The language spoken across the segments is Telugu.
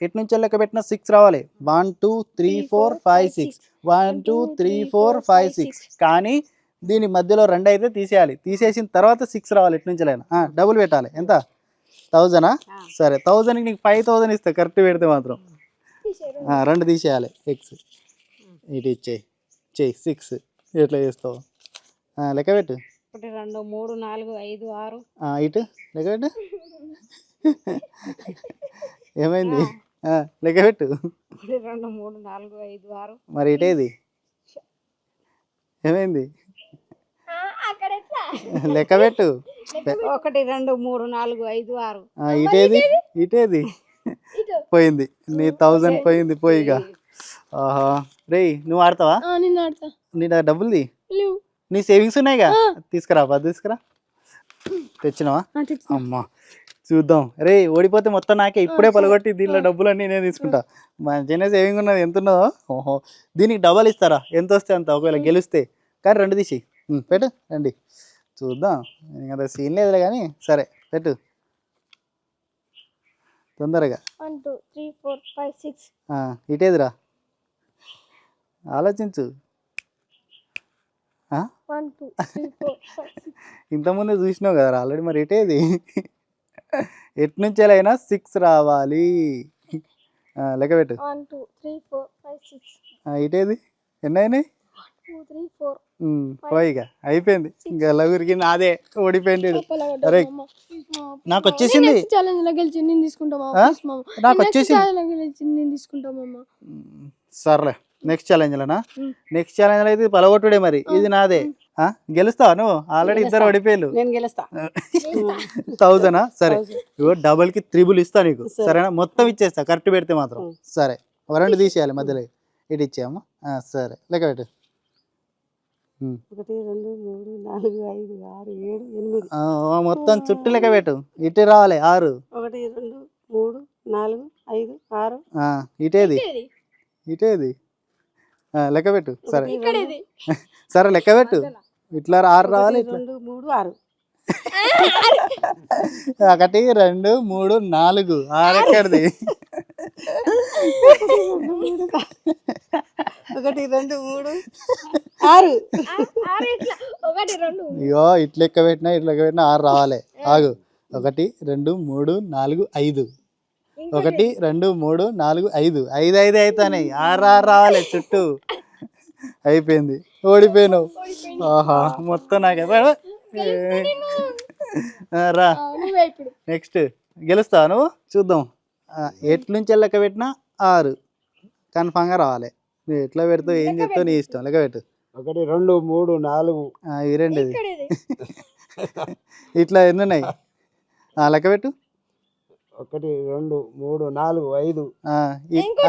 ఎటు నుంచి లెక్క పెట్టినా 6 రావాలి. 1 2 3 4 5 6 1 2 3 4 5 6 కానీ దీని మధ్యలో 2 అయితే తీసేయాలి. తీసేసిన తర్వాత 6 రావాలి ఎటు నుంచి అయినా. డబుల్ పెట్టాలి. ఎంత 1000 సరే 1000కి నీకు 5000 ఇస్తా కరెక్ట్ పెడితే మాత్రం. 2 తీసేయాలి. ఎక్స్ ఇటు ఇచ్చేయి 6 ఎట్లా చేస్తావు లెక్క పెట్టు. 1 2 3 4 5 6 ఇటు లెక్క పెట్టు. ఏమైంది లెక్క పెట్టు. 1 2 3 4 5 6 మరి ఇటేది ఏమైంది లెక్క పెట్టు. 1 2 3 4 5 6 ఇటేది ఇటేది పోయింది. నీ 1000 పోయింది పోయిగా. ఆహా రే నువ్వు ఆడతావా? నీ దగ్గర డబ్బులుది నీ సేవింగ్స్ ఉన్నాయిగా తీసుకురా. తీసుకురా తెచ్చినావా? అమ్మా చూద్దాం. రే ఓడిపోతే మొత్తం నాకే ఇప్పుడే పలగొట్టి దీనిలో డబ్బులన్నీ నేను తీసుకుంటా. మంచిగానే సేవింగ్ ఉన్నది. ఎంత ఉన్నదో. ఓహో దీనికి డబల్ ఇస్తారా? ఎంత వస్తే అంత ఒకవేళ గెలిస్తే. కానీ 2 తీసి పెట్టు. రండి చూద్దాం. అంత సీన్ లేదులే కానీ సరే పెట్టు తొందరగా. 1 2 3 4 5 6 ఇటేదిరా ఆలోచించు. 1 2 3 4 5 ఇంతకుముందే చూసినావు కదరా ఆల్రెడీ. మరి ఇటేది ఎటు నుంచి అయినా 6 రావాలి. లెక్క పెట్టు. 1 2 3 4 5 6 ఇటేది ఎన్ని అయినాయి? 2 3 4 పోయిగా అయిపోయింది. ఇంకా లగురికి నాదే ఓడిపోయింది. అరే నాకు వచ్చేసింది. నాకు వచ్చేసింది. సర్లే నెక్స్ట్ ఛాలెంజ్లోనా? నెక్స్ట్ ఛాలెంజ్ అయితే పలగొట్టుడే. మరి ఇది నాదే. గెలుస్తావా నువ్వు? ఆల్రెడీ ఇద్దరు ఓడిపోయారు. 1000 సరే డబల్ కి 3 ఇస్తా నీకు. సరేనా? మొత్తం ఇచ్చేస్తా కరెక్ట్ పెడితే మాత్రం. సరే 2 తీసేయాలి మధ్యలో. ఇటు ఇచ్చేయమ్మా. సరే లెక్క పెట్టు. 1 2 3 4 5 6 7 8 మొత్తం చుట్టూ లెక్క పెట్టు. ఇటు రావాలి 6. 1 2 3 4 5 6 ఇటేది ఇటేది లెక్క పెట్టు. సరే సరే లెక్క పెట్టు. ఇట్లా 6 రావాలి. 2 3 6 1 2 3 4 6 ఎక్కడిది? 1 2 3 6 అయ్యో ఇట్లా లెక్క పెట్టినా 6 రావాలి. ఆగు. 1 2 3 4 5 1 2 3 4 5 5 5 అవుతాయి. 6 రావాలి చుట్టూ. అయిపోయింది. ఓడిపోయినావు. ఆహా మొత్తం నాకే రా. నెక్స్ట్ గెలుస్తావా నువ్వు? చూద్దాం. ఎటు నుంచి లెక్క పెట్టినా 6 కన్ఫామ్గా రావాలి. నువ్వు ఎట్లా పెడతావు ఏం చెప్తావు నీ ఇష్టం. లెక్క పెట్టు. 1 2 3 4 ఇవి 2 ఇట్లా ఎన్ని ఉన్నాయి లెక్క పెట్టు. 1 2 3 4 5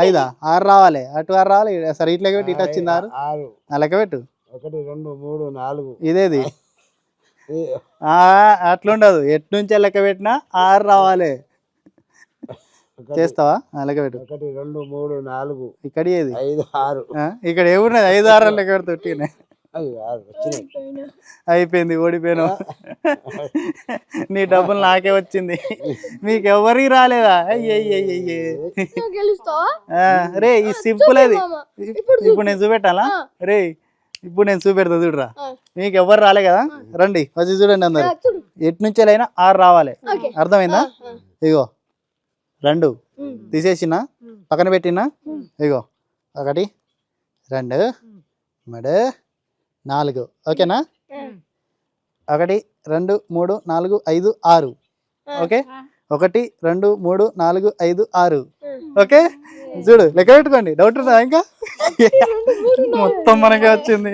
5 6 రావాలి. అటు 6 రావాలి. సరే ఇట్లా పెట్టి ఇటు వచ్చింది 6 లెక్క పెట్టు. 1 2 3 4 ఇదేది అట్లుండదు. ఎటు నుంచి లెక్క పెట్టినా 6 రావాలి. చేస్తావా? లెక్క పెట్టు. 1 2 3 4 ఇక్కడ ఏది 5 6 ఇక్కడ ఏమున్నది? 5 6 లెక్క పెడితే అయిపోయింది. ఓడిపోయినావు. నీ డబ్బులు నాకే వచ్చింది. మీకు ఎవరికి రాలేదా? రే ఈ సింపుల్ అది. ఇప్పుడు నేను చూపెట్టాలా? రే ఇప్పుడు నేను చూపెడతా చూడరా. మీకు ఎవరు రాలే కదా. రండి వచ్చి చూడండి అందరు. ఎటు నుంచి అయినా 6 రావాలి. అర్థమైందా? ఇగో 2 తీసేసినా పక్కన పెట్టినా. ఇగో 1 2 3 4 ఓకేనా? 1 2 3 4 5 6 ఓకే. 1 2 3 4 5 6 ఓకే. చూడు లెక్క పెట్టుకోండి. డౌట్ ఉందా ఇంకా? మొత్తం మనకే వచ్చింది.